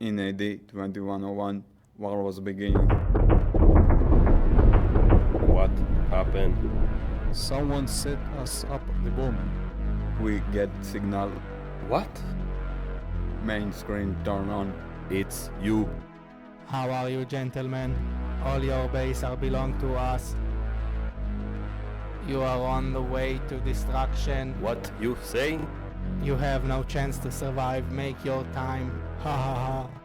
In AD 2101, war was beginning. What happened? Someone set us up the bomb. We get signal, What? main screen turn on. It's you. How are you, gentlemen? All your base are belong to us. You are on the way to destruction. What you saying? You have no chance to survive. Make your time. Ha ha ha.